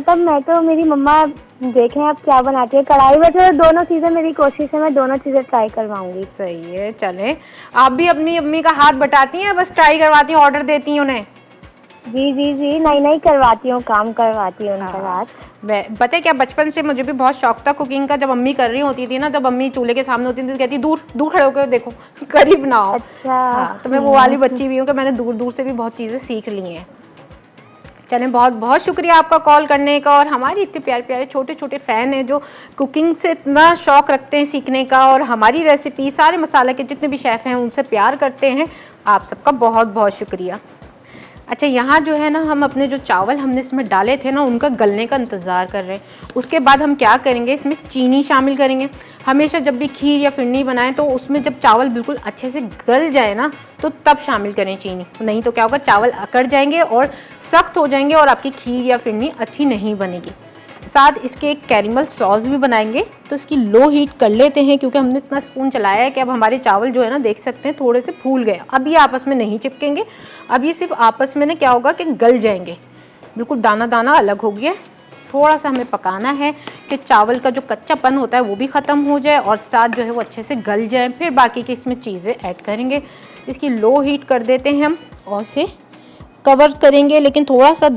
तो मेरी मम्मा देखें आप क्या बनाती है, कढ़ाई में तो दोनों चीज़ें मेरी कोशिश है, मैं दोनों चीज़ें ट्राई करवाऊंगी। सही है, चलें। आप भी अपनी अम्मी का हाथ बटाती हैं, बस ट्राई करवाती हैं, ऑर्डर देती हैं उन्हें? जी जी जी, नहीं करवाती हूँ, काम करवाती हूँ उनके हाँ। साथ। मैं पता है क्या, बचपन से मुझे भी बहुत शौक था कुकिंग का। जब अम्मी कर रही होती थी ना, जब अम्मी चूल्हे के सामने होती थी तो कहती दूर दूर खड़े होकर देखो, करीब ना आओ। अच्छा। हाँ, तो मैं वो वाली बच्ची भी हूँ कि मैंने दूर दूर से भी बहुत चीज़ें सीख ली हैं। चलें, बहुत बहुत शुक्रिया आपका कॉल करने का। और हमारी इतने प्यारे प्यारे छोटे छोटे फ़ैन हैं जो कुकिंग से इतना शौक़ रखते हैं सीखने का, और हमारी रेसिपी सारे मसाले के जितने भी शेफ़ हैं उनसे प्यार करते हैं। आप सबका बहुत बहुत शुक्रिया। अच्छा, यहाँ जो है ना, हम अपने जो चावल हमने इसमें डाले थे ना, उनका गलने का इंतज़ार कर रहे हैं। उसके बाद हम क्या करेंगे, इसमें चीनी शामिल करेंगे। हमेशा जब भी खीर या फिरनी बनाएं तो उसमें जब चावल बिल्कुल अच्छे से गल जाए ना, तो तब शामिल करें चीनी। नहीं तो क्या होगा, चावल अकड़ जाएंगे और सख्त हो जाएंगे और आपकी खीर या फिरनी अच्छी नहीं बनेगी। साथ इसके एक कैरेमल सॉस भी बनाएंगे, तो इसकी लो हीट कर लेते हैं क्योंकि हमने इतना स्पून चलाया है कि अब हमारे चावल जो है ना, देख सकते हैं थोड़े से फूल गए। अब ये आपस में नहीं चिपकेंगे, अब ये सिर्फ आपस में ना क्या होगा कि गल जाएंगे, बिल्कुल दाना दाना अलग हो गया। थोड़ा सा हमें पकाना है कि चावल का जो कच्चापन होता है वो भी ख़त्म हो जाए और साथ जो है वो अच्छे से गल जाए। फिर बाकी की इसमें चीज़ें ऐड करेंगे। इसकी लो हीट कर देते हैं हम और इसे कवर करेंगे, लेकिन थोड़ा सा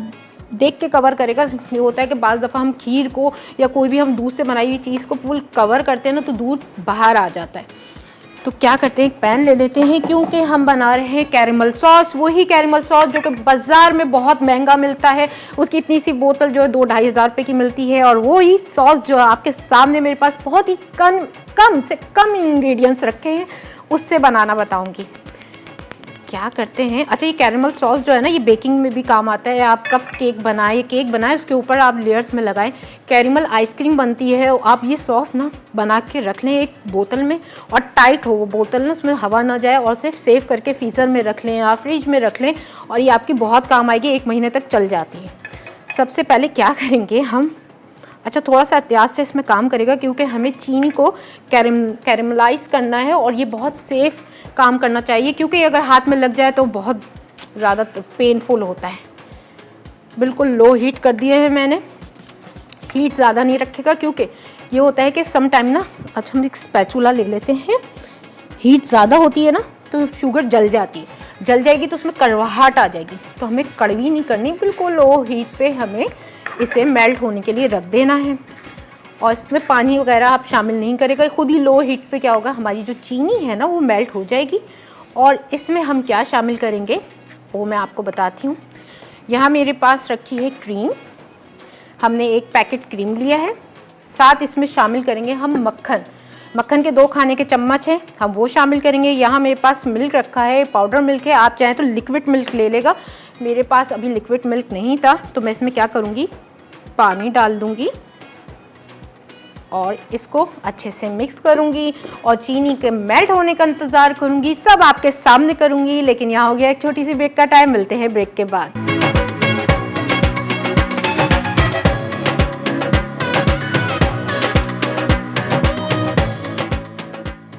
देख के कवर करेगा। ये होता है कि बाज़ दफ़ा हम खीर को या कोई भी हम दूध से बनाई हुई चीज़ को फुल कवर करते हैं ना, तो दूध बाहर आ जाता है। तो क्या करते हैं, एक पैन ले लेते हैं, क्योंकि हम बना रहे हैं कैरेमल सॉस। वही कैरेमल सॉस जो कि बाज़ार में बहुत महंगा मिलता है, उसकी इतनी सी बोतल जो है 2-2.5 हज़ार रुपये की मिलती है। और वही सॉस जो है आपके सामने मेरे पास बहुत ही कम से कम इंग्रेडिएंट्स रखे हैं, उससे बनाना बताऊँगी। क्या करते हैं, अच्छा ये कैरेमल सॉस जो है ना, ये बेकिंग में भी काम आता है। आप कप केक बनाए उसके ऊपर आप लेयर्स में लगाएं। कैरेमल आइसक्रीम बनती है। आप ये सॉस ना बना के रख लें एक बोतल में, और टाइट हो वो बोतल ना, उसमें हवा ना जाए, और सिर्फ सेव करके फ्रीज़र में रख लें या फ्रिज में रख लें, और ये आपकी बहुत काम आएगी, 1 महीने तक चल जाती है। सबसे पहले क्या करेंगे हम, अच्छा थोड़ा सा एहतियात से इसमें काम करेगा क्योंकि हमें चीनी को कैरेमलाइज़ करना है, और ये बहुत सेफ़ काम करना चाहिए क्योंकि अगर हाथ में लग जाए तो बहुत ज़्यादा पेनफुल होता है। बिल्कुल लो हीट कर दिए है मैंने, हीट ज़्यादा नहीं रखेगा क्योंकि ये होता है कि सम टाइम ना, अच्छा हम एक स्पैचुला ले लेते हैं। हीट ज़्यादा होती है ना तो शुगर जल जाती है, जल जाएगी तो उसमें कड़वाहट आ जाएगी, तो हमें कड़वी नहीं करनी, बिल्कुल लो हीट पे हमें इसे मेल्ट होने के लिए रख देना है। और इसमें पानी वगैरह आप शामिल नहीं करेगा, खुद ही लो हीट पे क्या होगा, हमारी जो चीनी है ना वो मेल्ट हो जाएगी और इसमें हम क्या शामिल करेंगे वो मैं आपको बताती हूँ। यहाँ मेरे पास रखी है क्रीम, हमने एक पैकेट क्रीम लिया है। साथ इसमें शामिल करेंगे हम मक्खन, मक्खन के 2 खाने के चम्मच हैं, हम वो शामिल करेंगे। यहाँ मेरे पास मिल्क रखा है, पाउडर मिल्क है, आप चाहें तो लिक्विड मिल्क ले लेगा। मेरे पास अभी लिक्विड मिल्क नहीं था तो मैं इसमें क्या करूँगी, पानी डाल दूँगी और इसको अच्छे से मिक्स करूँगी और चीनी के मेल्ट होने का इंतज़ार करूँगी। सब आपके सामने करूँगी, लेकिन यहाँ हो गया एक छोटी सी ब्रेक का टाइम। मिलते हैं ब्रेक के बाद।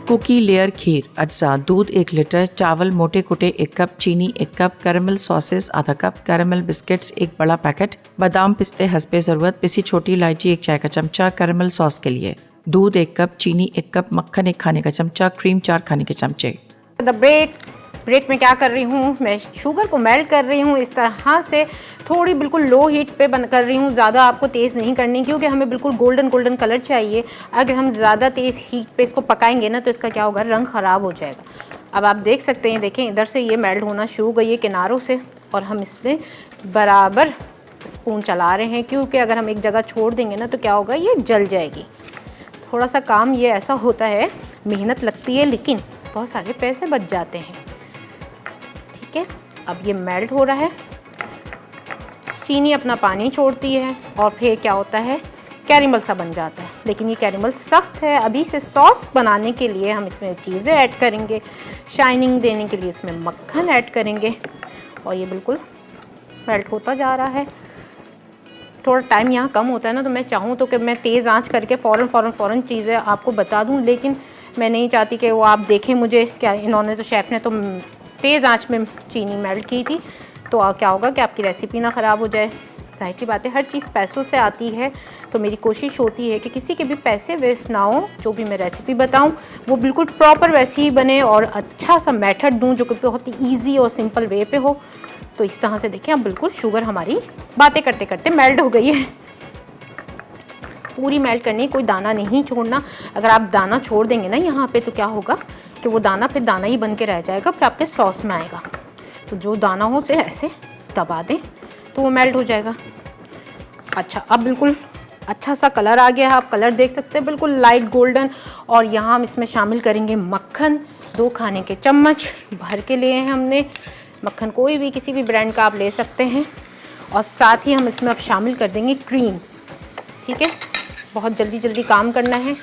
कुकी लेयर खीर, अज्जा, दूध 1 लीटर, चावल मोटे कुटे 1 कप, चीनी 1 कप, कैरेमल सॉसेस आधा कप, कैरेमल बिस्किट्स 1 बड़ा पैकेट, बादाम पिस्ते हस्बे ज़रूरत, पिसी छोटी इलायची 1 चाय का चमचा, कैरेमल सॉस के लिए, दूध 1 कप, चीनी 1 कप, मक्खन 1 खाने का चमचा, क्रीम 4 खाने के चमचे। ब्रेक में क्या कर रही हूँ, मैं शुगर को मेल्ट कर रही हूँ इस तरह से, थोड़ी बिल्कुल लो हीट पे बंद कर रही हूँ। ज़्यादा आपको तेज़ नहीं करनी क्योंकि हमें बिल्कुल गोल्डन कलर चाहिए। अगर हम ज़्यादा तेज़ हीट पे इसको पकाएंगे ना तो इसका क्या होगा, रंग ख़राब हो जाएगा। अब आप देख सकते हैं, देखें इधर से ये मेल्ट होना शुरू हो गई है किनारों से, और हम इसमें बराबर स्पून चला रहे हैं क्योंकि अगर हम एक जगह छोड़ देंगे ना तो क्या होगा, ये जल जाएगी। थोड़ा सा काम ये ऐसा होता है, मेहनत लगती है लेकिन बहुत सारे पैसे बच जाते हैं। ठीक है, अब ये मेल्ट हो रहा है, चीनी अपना पानी छोड़ती है और फिर क्या होता है, कैरेमल सा बन जाता है। लेकिन ये कैरेमल सख्त है। अभी से सॉस बनाने के लिए हम इसमें चीज़ें ऐड करेंगे, शाइनिंग देने के लिए इसमें मक्खन ऐड करेंगे और ये बिल्कुल मेल्ट होता जा रहा है। थोड़ा टाइम यहाँ कम होता है ना, तो मैं चाहूँ तो कि मैं तेज़ आंच करके फ़ौरन चीज़ें आपको बता दूँ, लेकिन मैं नहीं चाहती कि वो आप देखें मुझे क्या, इन्होंने तो शेफ़ ने तो तेज़ आंच में चीनी मेल्ट की थी, तो क्या होगा कि आपकी रेसिपी ना ख़राब हो जाए। जाहिर सी बात है, हर चीज़ पैसों से आती है, तो मेरी कोशिश होती है कि किसी के भी पैसे वेस्ट ना हो। जो भी मैं रेसिपी बताऊं वो बिल्कुल प्रॉपर वैसी ही बने और अच्छा सा मेथड दूं जो कि बहुत ही ईजी और सिंपल वे पे हो। तो इस तरह से देखिए, अब बिल्कुल शुगर हमारी बातें करते करते मेल्ट हो गई है। पूरी मेल्ट करनी, कोई दाना नहीं छोड़ना। अगर आप दाना छोड़ देंगे ना यहाँ पे तो क्या होगा कि वो दाना फिर दाना ही बन के रह जाएगा, फिर आपके सॉस में आएगा। तो जो दाना हो उसे ऐसे दबा दें तो वो मेल्ट हो जाएगा। अच्छा, अब बिल्कुल अच्छा सा कलर आ गया है, आप कलर देख सकते हैं, बिल्कुल लाइट गोल्डन। और यहाँ हम इसमें शामिल करेंगे मक्खन, 2 खाने के चम्मच भर के लिए हैं हमने। मक्खन कोई भी, किसी भी ब्रांड का आप ले सकते हैं। और साथ ही हम इसमें अब शामिल कर देंगे क्रीम। ठीक है, बहुत जल्दी काम करना है।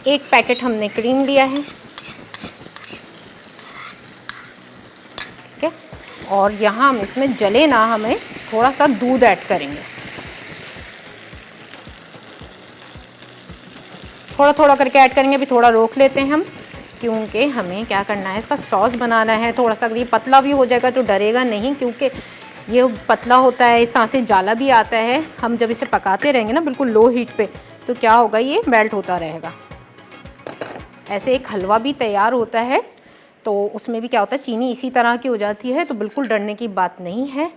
1 पैकेट हमने क्रीम लिया है। ठीक है, और यहाँ हम इसमें जले ना, हमें थोड़ा सा दूध ऐड करेंगे। थोड़ा करके ऐड करेंगे। अभी थोड़ा रोक लेते हैं हम, क्योंकि हमें क्या करना है, इसका सॉस बनाना है। थोड़ा सा अगर ये पतला भी हो जाएगा तो डरेगा नहीं, क्योंकि ये पतला होता है, इस तरह से जाला भी आता है। हम जब इसे पकाते रहेंगे ना बिल्कुल लो हीट पे, तो क्या होगा, ये मेल्ट होता रहेगा। ऐसे एक हलवा भी तैयार होता है, तो उसमें भी क्या होता है, चीनी इसी तरह की हो जाती है, तो बिल्कुल डरने की बात नहीं है।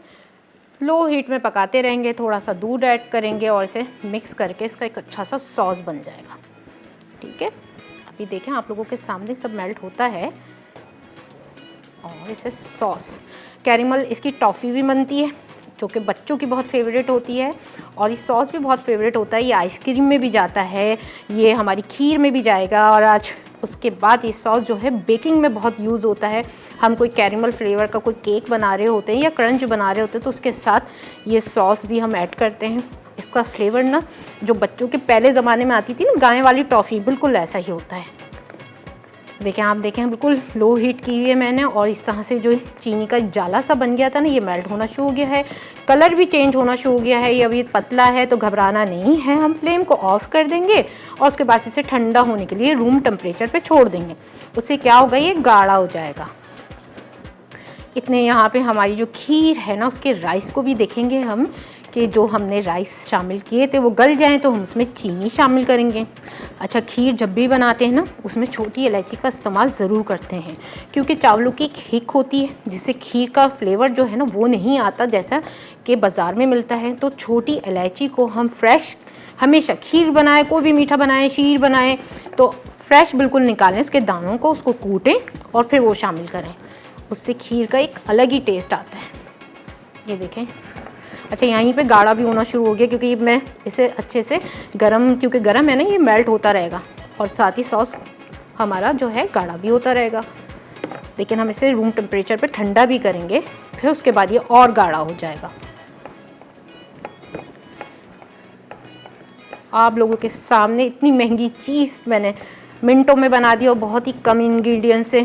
लो हीट में पकाते रहेंगे, थोड़ा सा दूध ऐड करेंगे और इसे मिक्स करके इसका एक अच्छा सा सॉस बन जाएगा। ठीक है, अभी देखें आप लोगों के सामने सब मेल्ट होता है। और इसे सॉस, कैरेमल इसकी टॉफ़ी भी बनती है जो कि बच्चों की बहुत फेवरेट होती है, और ये सॉस भी बहुत फेवरेट होता है। ये आइसक्रीम में भी जाता है, ये हमारी खीर में भी जाएगा। और आज उसके बाद ये सॉस जो है बेकिंग में बहुत यूज़ होता है। हम कोई कैरेमल फ्लेवर का कोई केक बना रहे होते हैं या क्रंच बना रहे होते हैं, तो उसके साथ ये सॉस भी हम ऐड करते हैं। इसका फ्लेवर ना, जो बच्चों के पहले ज़माने में आती थी ना गाय वाली टॉफ़ी, बिल्कुल ऐसा ही होता है। देखें, आप देखें, बिल्कुल लो हीट की हुई है मैंने, और इस तरह से जो चीनी का जाला सा बन गया था ना, ये मेल्ट होना शुरू हो गया है। कलर भी चेंज होना शुरू हो गया है। ये अभी पतला है तो घबराना नहीं है। हम फ्लेम को ऑफ कर देंगे और उसके बाद इसे ठंडा होने के लिए रूम टेम्परेचर पे छोड़ देंगे। उससे क्या होगा, ये गाढ़ा हो जाएगा। इतने यहाँ पे हमारी जो खीर है ना, उसके राइस को भी देखेंगे हम कि जो हमने राइस शामिल किए थे वो गल जाएं, तो हम उसमें चीनी शामिल करेंगे। अच्छा, खीर जब भी बनाते हैं ना, उसमें छोटी इलायची का इस्तेमाल ज़रूर करते हैं, क्योंकि चावलों की एक हिक होती है जिससे खीर का फ्लेवर जो है ना वो नहीं आता जैसा कि बाज़ार में मिलता है। तो छोटी इलायची को हम फ्रेश, हमेशा खीर बनाए, कोई भी मीठा बनाए, शीर बनाए, तो फ्रेश बिल्कुल निकालें उसके दानों को, उसको कूटें और फिर वो शामिल करें। उससे खीर का एक अलग ही टेस्ट आता है। ये देखें। अच्छा, यहीं पे गाढ़ा भी होना शुरू हो गया क्योंकि मैं इसे अच्छे से क्योंकि गरम है ना, ये मेल्ट होता रहेगा और साथ ही सॉस हमारा जो है गाढ़ा भी होता रहेगा। लेकिन हम इसे रूम टेम्परेचर पे ठंडा भी करेंगे, फिर उसके बाद ये और गाढ़ा हो जाएगा। आप लोगों के सामने इतनी महंगी चीज़ मैंने मिनटों में बना दी और बहुत ही कम इंग्रेडिएंट से।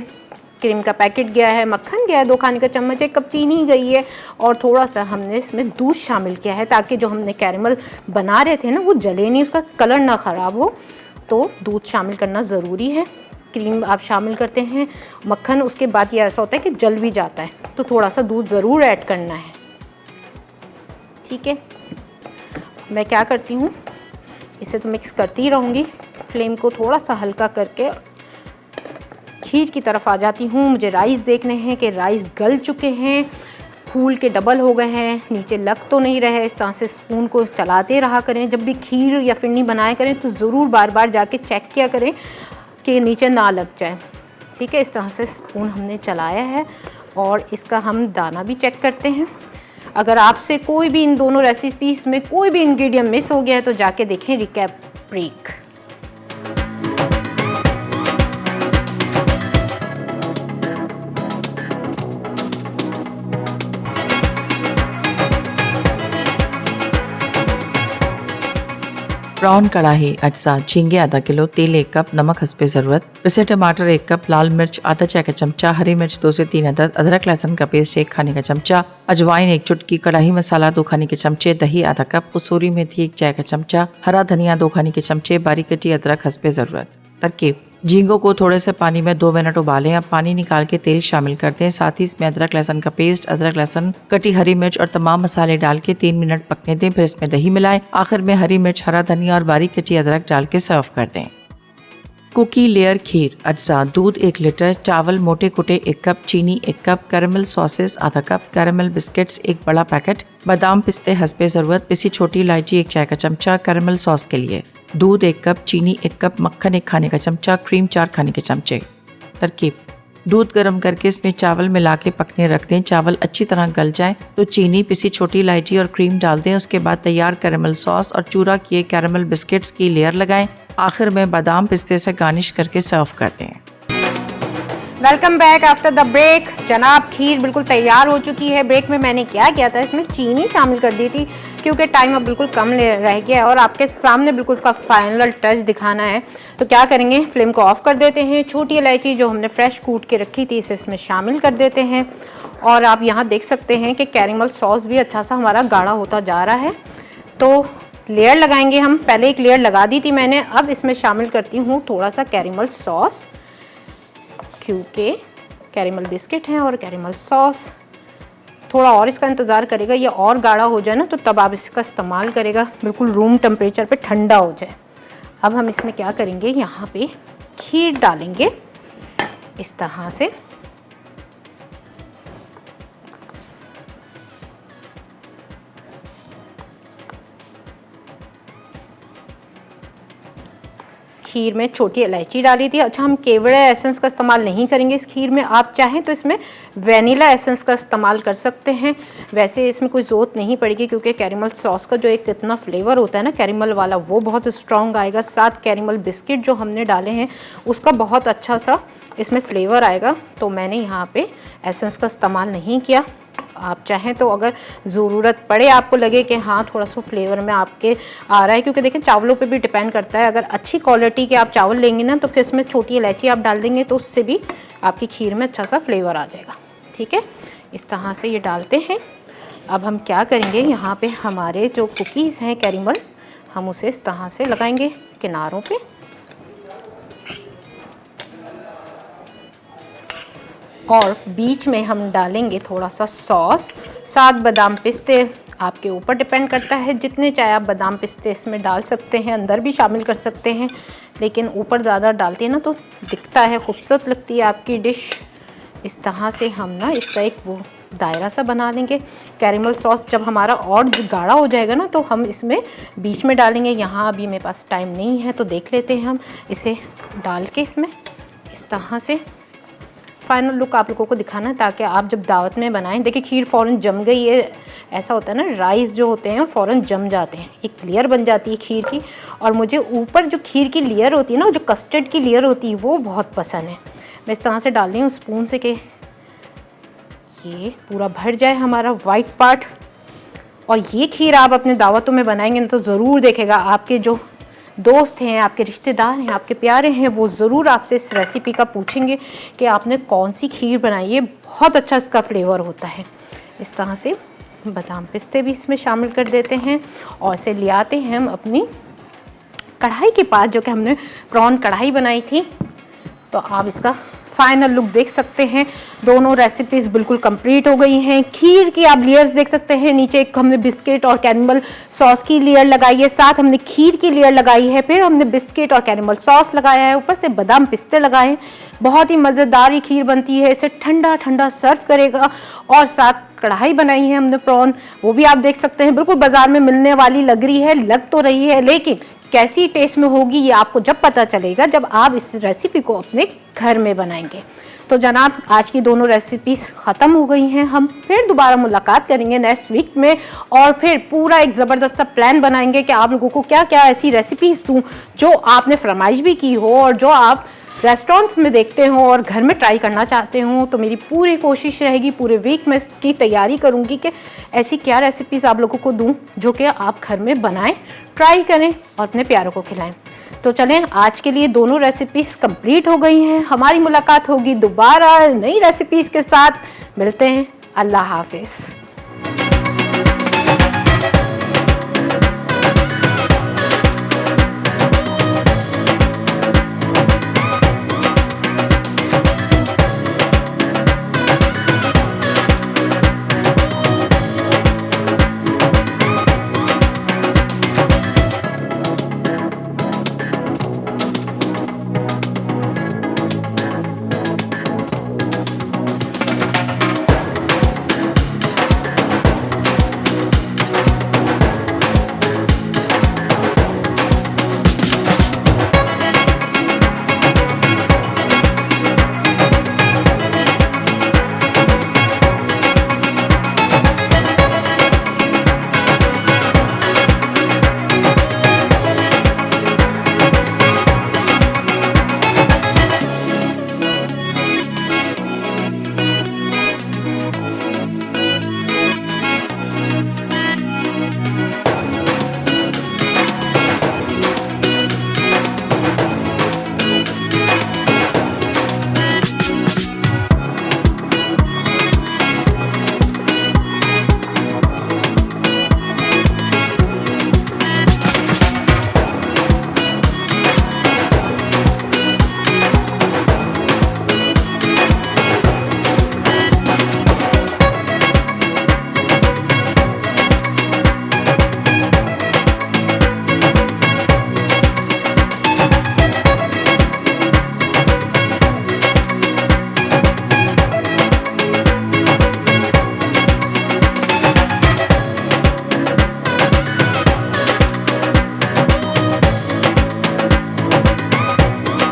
क्रीम का पैकेट गया है, मक्खन गया है, 2 खाने का चम्मच, 1 कप चीनी गई है और थोड़ा सा हमने इसमें दूध शामिल किया है ताकि जो हमने कैरेमल बना रहे थे ना वो जले नहीं, उसका कलर ना ख़राब हो। तो दूध शामिल करना ज़रूरी है। क्रीम आप शामिल करते हैं, मक्खन, उसके बाद ये ऐसा होता है कि जल भी जाता है, तो थोड़ा सा दूध ज़रूर ऐड करना है। ठीक है, मैं क्या करती हूँ, इसे तो मिक्स करती ही रहूँगी। फ्लेम को थोड़ा सा हल्का करके खीर की तरफ आ जाती हूँ। मुझे राइस देखने हैं कि राइस गल चुके हैं, फूल के डबल हो गए हैं, नीचे लग तो नहीं रहे। इस तरह से स्पून को चलाते रहा करें। जब भी खीर या फिरनी बनाया करें तो ज़रूर बार बार जाके चेक किया करें कि नीचे ना लग जाए। ठीक है, इस तरह से स्पून हमने चलाया है और इसका हम दाना भी चेक करते हैं। अगर आपसे कोई भी इन दोनों रेसिपीज़ में कोई भी इंग्रेडिएंट मिस हो गया है तो जाके देखें रिकैप ब्रेक। ब्राउन कढ़ाई अटसा, झींगे आधा किलो, तेल 1 कप, नमक हस्बे ज़रूरत, पिसे टमाटर 1 कप, लाल मिर्च आधा चाय का चमचा, हरी मिर्च 2 से 3 अदद, अदरक लहसुन का पेस्ट 1 खाने का चमचा, अजवाइन 1 चुटकी, कढ़ाई मसाला 2 खाने के चमचे, दही आधा कप, कसूरी मेथी 1 चाय का चमचा, हरा धनिया 2 खाने के चमचे, बारीक कटी अदरक हस्बे ज़रूरत। तरकीब: झींगों को थोड़े से पानी में 2 मिनट उबालें। अब पानी निकाल के तेल शामिल कर दें। साथ ही इसमें अदरक लहसुन का पेस्ट, अदरक लहसुन, कटी हरी मिर्च और तमाम मसाले डाल के 3 मिनट पकने दें। फिर इसमें दही मिलाएं। आखिर में हरी मिर्च, हरा धनिया और बारीक कटी अदरक डाल के सर्व कर दें। कुकी लेयर खीर अटसा, दूध 1 लीटर, चावल मोटे कुटे 1 कप, चीनी 1 कप, कैरेमल सॉसेस आधा कप, कैरेमल बिस्किट्स 1 बड़ा पैकेट, बादाम पिस्ते हस्बे ज़रूरत, पिसी छोटी इलायची 1 चाय का चमचा, कैरेमल सॉस के लिए दूध 1 कप, चीनी 1 कप, मक्खन 1 खाने का चमचा, क्रीम 4 खाने के चमचे। तरकीब: दूध गर्म करके इसमें चावल मिला के पकने रख दें। चावल अच्छी तरह गल जाए तो चीनी, पिसी छोटी इलायची और क्रीम डाल दें। उसके बाद तैयार कैरेमल सॉस और चूरा किए कैरेमल बिस्किट्स की लेयर लगाएं। आखिर में बादाम पिस्ते से गार्निश करके सर्व कर दें। Welcome back after the break. जनाब, खीर बिल्कुल तैयार हो चुकी है। ब्रेक में मैंने क्या किया था, इसमें चीनी शामिल कर दी थी क्योंकि टाइम अब बिल्कुल कम रह गया है और आपके सामने बिल्कुल उसका फाइनल टच दिखाना है। तो क्या करेंगे, फ्लेम को ऑफ कर देते हैं। छोटी इलायची जो हमने फ्रेश कूट के रखी थी इसे इसमें शामिल कर देते हैं और आप यहाँ देख सकते हैं कि कैरेमल सॉस भी अच्छा सा हमारा गाढ़ा होता जा रहा है। तो लेयर लगाएंगे हम। पहले एक लेयर लगा दी थी मैंने, अब इसमें शामिल करती हूँ थोड़ा सा कैरेमल सॉस क्योंकि कैरेमल बिस्किट हैं और कैरेमल सॉस थोड़ा और इसका इंतज़ार करेगा, ये और गाढ़ा हो जाए ना तो तब आप इसका इस्तेमाल करेगा, बिल्कुल रूम टेम्परेचर पे ठंडा हो जाए। अब हम इसमें क्या करेंगे, यहाँ पे खीर डालेंगे इस तरह से। खीर में छोटी इलायची डाली थी। अच्छा, हम केवड़ा एसेंस का इस्तेमाल नहीं करेंगे इस खीर में। आप चाहें तो इसमें वैनिला एसेंस का इस्तेमाल कर सकते हैं। वैसे इसमें कोई ज़रूरत नहीं पड़ेगी क्योंकि कैरेमल सॉस का जो एक इतना फ्लेवर होता है ना कैरेमल वाला, वो बहुत स्ट्रॉन्ग आएगा। साथ कैरेमल बिस्किट जो हमने डाले हैं उसका बहुत अच्छा सा इसमें फ्लेवर आएगा। तो मैंने यहाँ पे एसेंस का इस्तेमाल नहीं किया। आप चाहें तो अगर ज़रूरत पड़े, आपको लगे कि हाँ थोड़ा सा फ्लेवर में आपके आ रहा है, क्योंकि देखें चावलों पे भी डिपेंड करता है। अगर अच्छी क्वालिटी के आप चावल लेंगे ना तो फिर इसमें छोटी इलायची आप डाल देंगे तो उससे भी आपकी खीर में अच्छा सा फ्लेवर आ जाएगा। ठीक है, इस तरह से ये डालते हैं। अब हम क्या करेंगे, यहाँ पे हमारे जो कुकीज़ हैं कैरेमल, हम उसे इस तरह से लगाएंगे किनारों पे और बीच में हम डालेंगे थोड़ा सा सॉस। साथ बादाम पिस्ते आपके ऊपर डिपेंड करता है, जितने चाहे आप बादाम पिस्ते इसमें डाल सकते हैं, अंदर भी शामिल कर सकते हैं, लेकिन ऊपर ज़्यादा डालते हैं ना तो दिखता है, खूबसूरत लगती है आपकी डिश। इस तरह से हम ना इसका एक वो दायरा सा बना लेंगे। कैरेमल सॉस जब हमारा और गाढ़ा हो जाएगा ना तो हम इसमें बीच में डालेंगे। यहाँ अभी मेरे पास टाइम नहीं है तो देख लेते हैं हम इसे डाल के इसमें इस तरह से फाइनल लुक आप लोगों को दिखाना है ताकि आप जब दावत में बनाएं। देखिए खीर फ़ौरन जम गई है, ऐसा होता है ना राइस जो होते हैं फ़ौरन जम जाते हैं, एक लेयर बन जाती है खीर की। और मुझे ऊपर जो खीर की लेयर होती है ना, जो कस्टर्ड की लेयर होती है वो बहुत पसंद है। मैं इस तरह से डाल रही हूँ स्पून से कि ये पूरा भर जाए हमारा वाइट पार्ट। और ये खीर आप अपने दावतों में बनाएंगे ना तो ज़रूर देखेगा आपके जो दोस्त हैं, आपके रिश्तेदार हैं, आपके प्यारे हैं, वो ज़रूर आपसे इस रेसिपी का पूछेंगे कि आपने कौन सी खीर बनाई है। बहुत अच्छा इसका फ्लेवर होता है। इस तरह से बादाम पिस्ते भी इसमें शामिल कर देते हैं और इसे ले आते हैं हम अपनी कढ़ाई के पास, जो कि हमने प्रॉन कढ़ाई बनाई थी। तो आप इसका फाइनल लुक देख सकते हैं। दोनों रेसिपीज़ बिल्कुल कंप्लीट हो गई हैं। खीर की आप लेयर्स देख सकते हैं, नीचे एक हमने बिस्किट और कैरेमल सॉस की लेयर लगाई है, साथ हमने खीर की लेयर लगाई है, फिर हमने बिस्किट और कैरेमल सॉस लगाया है, ऊपर से बादाम पिस्ते लगाए हैं। बहुत ही मज़ेदार ये खीर बनती है। इसे ठंडा ठंडा सर्व करेगा। और साथ कढ़ाई बनाई है हमने प्रॉन, वो भी आप देख सकते हैं, बिल्कुल बाज़ार में मिलने वाली लग रही है, लग तो रही है, लेकिन कैसी टेस्ट में होगी ये आपको जब पता चलेगा जब आप इस रेसिपी को अपने घर में बनाएंगे। तो जनाब आज की दोनों रेसिपीज़ ख़त्म हो गई हैं। हम फिर दोबारा मुलाकात करेंगे नेक्स्ट वीक में और फिर पूरा एक ज़बरदस्त सा प्लान बनाएंगे कि आप लोगों को क्या क्या ऐसी रेसिपीज़ दूँ जो आपने फरमाइश भी की हो और जो आप रेस्टोरेंट्स में देखते हो और घर में ट्राई करना चाहते हो। तो मेरी पूरी कोशिश रहेगी, पूरे वीक में इसकी तैयारी करूँगी कि ऐसी क्या रेसिपीज़ आप लोगों को दूँ जो कि आप घर में बनाएं, ट्राई करें और अपने प्यारों को खिलाएं। तो चलें आज के लिए दोनों रेसिपीज़ कंप्लीट हो गई हैं। हमारी मुलाकात होगी दोबारा नई रेसिपीज़ के साथ। मिलते हैं। अल्लाह हाफिज़।